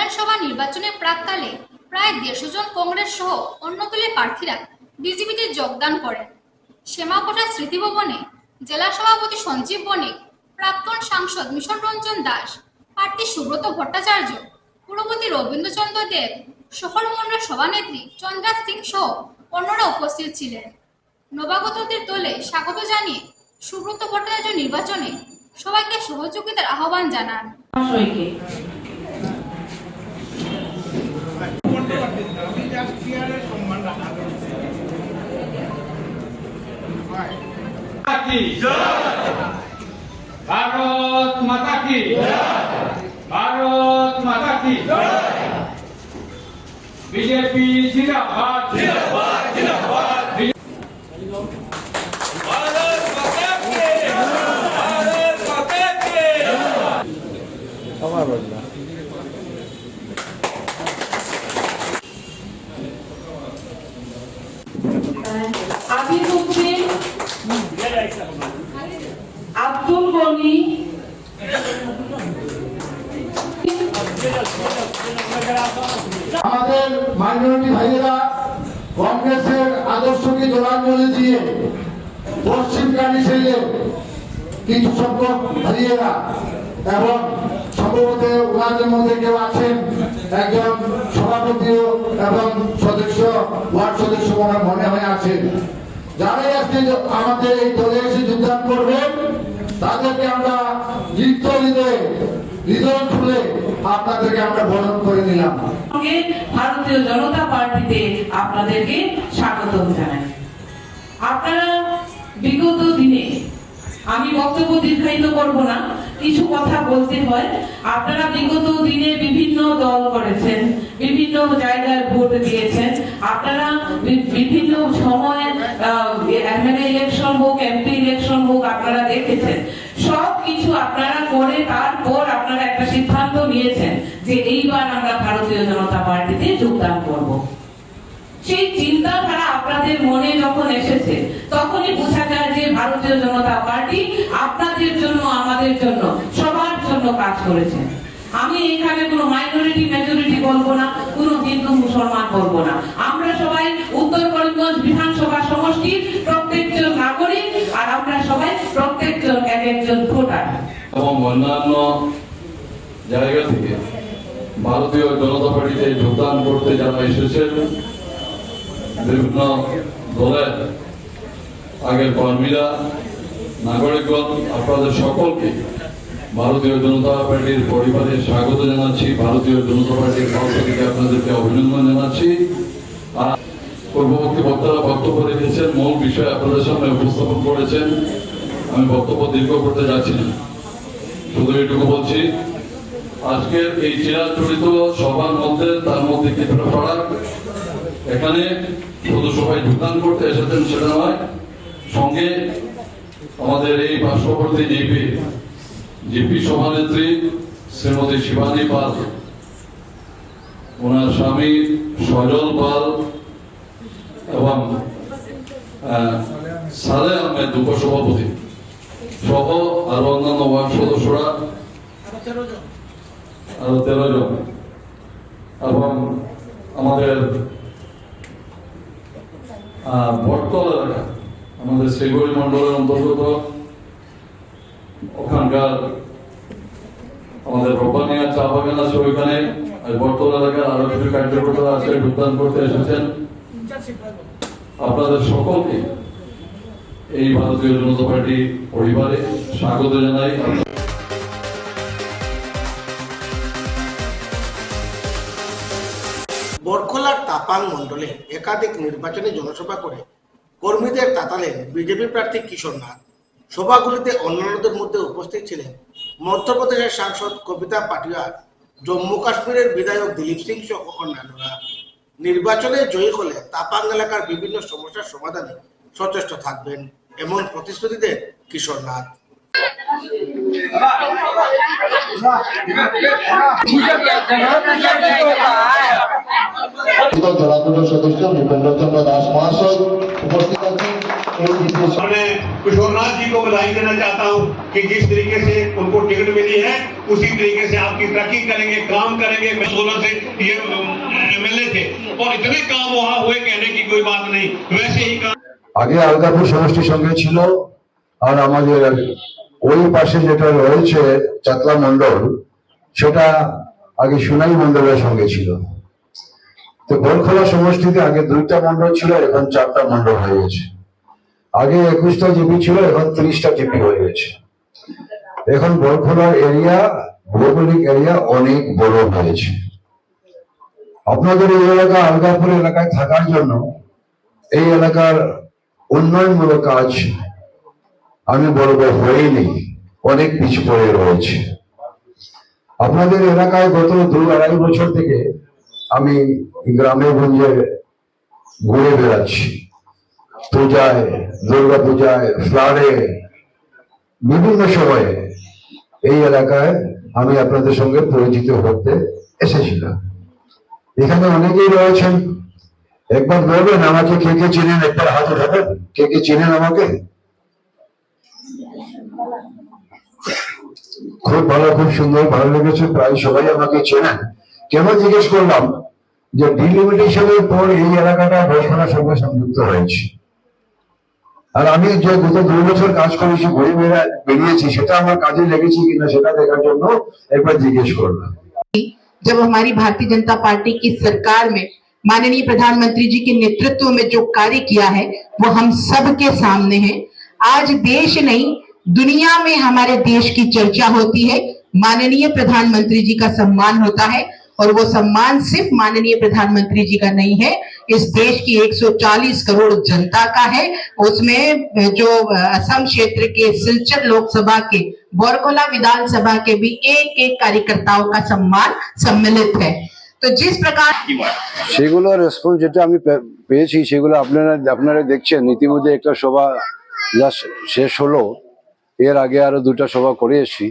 বিধানসভা নির্বাচনের প্রাক্কালে প্রায় 150 জন কংগ্রেস সহ অন্য দলের প্রার্থীরা বিজেপিতে যোগদান করেন। শ্যামাপোটা স্মৃতিভবনে জেলা সভাপতি সঞ্জীব বণিক, প্রাক্তন সাংসদ মিশন রঞ্জন দাস, প্রার্থী সুব্রত ভট্টাচার্য, পুরপতি রবীন্দ্রচন্দ্র দেব, শহর মন্ডল সভানেত্রী চন্দ্রা সিং সহ অন্যরা উপস্থিত ছিলেন। নবাগতদের দলে স্বাগত জানিয়ে সুব্রত ভট্টাচার্য নির্বাচনে সবাইকে সহযোগিতার আহ্বান জানান। ভারত মাতা কি, ভারত মাতা কি, বিজেপি জিন্দাবাদ, জিন্দাবাদ, জিন্দাবাদ। ভারত মাতা কি, ভারত মাতা কি। আমার বলনা আবির হোসেন, আব্দুল গনি, আমাদের মাইনরিটি ভাইয়েরা কংগ্রেসের আদর্শকে জোরাঞ্জলি দিয়ে পশ্চিম কানিশৈলের কিছু সংখ্যক ভাইয়েরা এবং সম্ভবত ওনাদের মধ্যে কেউ আছেন একজন সভাপতিও এবং সদস্য, ওয়ার্ড সদস্য মনে হয় আছেন, যারাই আজকে আমাদের এই দলে এসে যোগদান করবেন তাদেরকে আমরা হৃদয় খুলে আপনাদেরকে আমরা বরণ করে নিলাম। ভারতীয় জনতা পার্টিতে আপনাদেরকে স্বাগত জানাই। আপনারা বিগত দিনে, আমি বক্তব্য দীর্ঘায়িত করব না, কিছু কথা বলতে হয়। আপনারা বিগত দিনে বিভিন্ন দল করেছেন, বিভিন্ন জায়গায় ভোট দিয়েছেন, আপনারা বিভিন্ন সময় এমএলএ ইলেকশন হোক, এমপি ইলেকশন হোক, আপনারা দেখেছেন। সব কিছু আপনারা করে তারপর আপনারা একটা সিদ্ধান্ত নিয়েছেন যে এইবার আমরা ভারতীয় জনতা পার্টিতে যোগদান করব। সেই চিন্তাধারা আপনাদের মনে যখন এসেছে তখনই বোঝা যায় যে ভারতীয় জনতা পার্টি আপনাদের জন্য, আমাদের জন্য, সবার জন্য কাজ করেছে। আমি এখানে কোনো মাইনরিটি মেজরিটি বলবো না, কোনো হিন্দু মুসলমান বলবো না। আমরা সবাই উত্তর করিমগঞ্জ বিধানসভা সমষ্টির প্রত্যেকজন নাগরিক, আর আমরা সবাই প্রত্যেকজন এক একজন ভোটার। এবং অন্যান্য জায়গা থেকে ভারতীয় জনতা পার্টিতে যোগদান করতে যারা এসেছেন, বিভিন্ন দলের আগের কর্মীরা, নাগরিকগণ, আপনাদের সকলকে ভারতীয় জনতা পার্টির পরিবারে স্বাগত জানাচ্ছি। ভারতীয় জনতা পার্টির পক্ষ থেকে আপনাদেরকে অভিনন্দন জানাচ্ছি। আর পূর্ববর্তী বক্তারা বক্তব্য রেখেছেন, মূল বিষয় আপনাদের সামনে উপস্থাপন করেছেন। আমি বক্তব্য দীর্ঘ করতে যাচ্ছি না, শুধু এটুকু বলছি, আজকের এই চিরাচরিত সবার মধ্যে তার মধ্যে কিছুটা ফারাক। এখানে শুধু সবাই যোগদান করতে এসেছেন সেটা নয়, সঙ্গে আমাদের এই পার্শ্ববর্তী জিপি সভানেত্রী শ্রীমতী শিবানী পাল, ওনার স্বামী সজল পাল এবং সালে আহমেদ উপসভাপতি সহ আরো অন্যান্য ওয়ার্ড সদস্যরা, আরো 13 জন, এবং আমাদের বটতল এলাকা, আমাদের শিলিগুড়ি মন্ডলের অন্তর্গত ওখানকার আমাদের রোপানিয়া চা বাগান আছে, ওইখানে বটতল এলাকার আরো কিছু কার্যকর্তারা আছে, যোগদান করতে এসেছেন। আপনাদের সকলকে এই ভারতীয় জনতা পার্টি পরিবারে স্বাগত জানাই। বরখোলার তাপাং মন্ডলে একাধিক নির্বাচনী জনসভা করে কর্মীদের তাতালেন বিজেপি প্রার্থী কিশোর নাথ। সভাগুলিতে অন্যান্যদের মধ্যে উপস্থিত ছিলেন মধ্যপ্রদেশের সাংসদ কবিতা পাটিয়ার, জম্মু কাশ্মীরের বিধায়ক দিলীপ সিং সহ অন্যান্যরা। নির্বাচনে জয়ী হলে তাপাং এলাকার বিভিন্ন সমস্যার সমাধানে সচেষ্ট থাকবেন এমন প্রতিশ্রুতি দেন কিশোর নাথ। সদস্য ভূপেন্দ্র চন্দ্র দাস মহাশয় উপস্থিত আছেন। किशोरनाथ जी को बधाई देना चाहता हूं कि जिस तरीके से उनको टिकट मिली है उसी तरीके से आपकी तरक्की करेंगे, काम करेंगे। 16 से ये एमएलए थे और इतने काम वहां हुए, कहने की कोई बात नहीं, वैसे ही काम আগে আলগাপুর সমষ্টির সঙ্গে ছিল, আর আমাদের ওই পাশে যেটা রয়েছে চাতলা মন্ডল, সেটা আগে সোনাই মন্ডলের সঙ্গে ছিল। তো বরখোলা সমষ্টিতে আগে 2টা মন্ডল ছিল, এখন 4টা মন্ডল হয়ে গেছে। আগে 21টা জিপি ছিল, এখন 30টা জিপি হয়ে গেছে। এখন বরখোলার এরিয়া, ভৌগোলিক এরিয়া অনেক বড় হয়েছে। আপনাদের এই এলাকা আলগাপুর এলাকায় থাকার জন্য এই এলাকার উন্নয়নমূলক কাজ আমি বলবো হয়নি, অনেক পিছ পড়ে রয়েছে। আপনাদের এলাকায় গত 2-2.5 বছর থেকে আমি গ্রামে গঞ্জে ঘুরে বেড়াচ্ছি, পূজায়, দুর্গা পূজায়, ফ্লাডে, বিভিন্ন সময়ে এই এলাকায় আমি আপনাদের সঙ্গে পরিচিত হতে এসেছিলাম। এখানে অনেকেই রয়েছেন, একবার বলবেন আমাকে কে কে চেনেন, একবার হাত উঠাবেন, কে কে চেনেন আমাকে? খুব ভালো, খুব সুন্দর, ভালো লেগেছে, প্রায় সবাই আমাকে চেনেন। কেন জিজ্ঞেস করলাম যে ডিলিমিটেশনের পর এই এলাকাটা বরখোলার সঙ্গে সংযুক্ত হয়েছে, আর আমি যে গত 2 বছর কাজ করেছি, ঘুরে বেরিয়েছি, সেটা আমার কাজে লেগেছে কিনা সেটা দেখার জন্য একবার জিজ্ঞেস করলাম। जब हमारी भारतीय जनता पार्टी की सरकार में माननीय प्रधानमंत्री जी के नेतृत्व में जो कार्य किया है वो हम सब के सामने है। आज देश नहीं दुनिया में हमारे देश की चर्चा होती है, माननीय प्रधानमंत्री जी का सम्मान होता है, और वो सम्मान सिर्फ माननीय प्रधानमंत्री जी का नहीं है, इस देश की 140 करोड़ जनता का है। उसमें जो असम क्षेत्र के सिलचर लोकसभा के, बरखोला विधानसभा के भी एक एक कार्यकर्ताओं का सम्मान सम्मिलित है। तो जिस प्रकार সেগুলো রেসপন্স যেটা আমি পেয়েছি সেগুলো আপনারা দেখছেন। ইতিমধ্যে একটা সভা যা শেষ হলো, এর আগে আরো 2টা সভা করে এসেছি।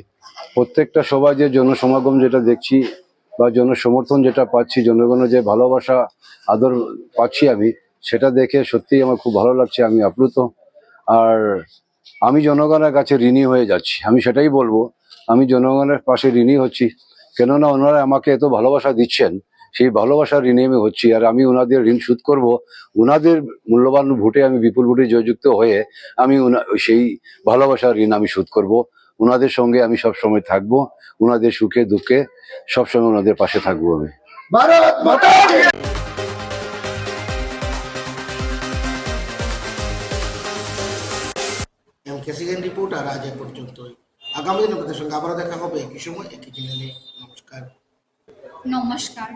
প্রত্যেকটা সভায় যে জনসমাগম যেটা দেখছি বা জনসমর্থন যেটা পাচ্ছি, জনগণের যে ভালোবাসা আদর পাচ্ছি আমি, সেটা দেখে সত্যিই আমার খুব ভালো লাগছে। আমি আপ্লুত, আর আমি জনগণের কাছে ঋণী হয়ে যাচ্ছি। আমি সেটাই বলবো, আমি জনগণের পাশে ঋণী হচ্ছি, কেননা ওনারা আমাকে এত ভালোবাসা দিচ্ছেন, সেই ভালোবাসার ঋণী আমি হচ্ছি। আর আমি ওনাদের ঋণ শোধ করব, ওনাদের মূল্যবান ভোটে আমি বিপুল ভোটে জয়যুক্ত হয়ে আমি সেই ভালোবাসার ঋণ আমি শোধ করব। ওনাদের সঙ্গে আমি সবসময় থাকবো, ওনাদের সুখে দুঃখে সবসময় ওনাদের পাশে থাকবো আমি। ভারত মাতা কি! এমকেসিএন রিপোর্টার আজ এ পর্যন্তই। আগামী দিন আপনাদের সঙ্গে আবারও দেখা হবে একই সময় একই চ্যানেলে। নমস্কার। নমস্কার।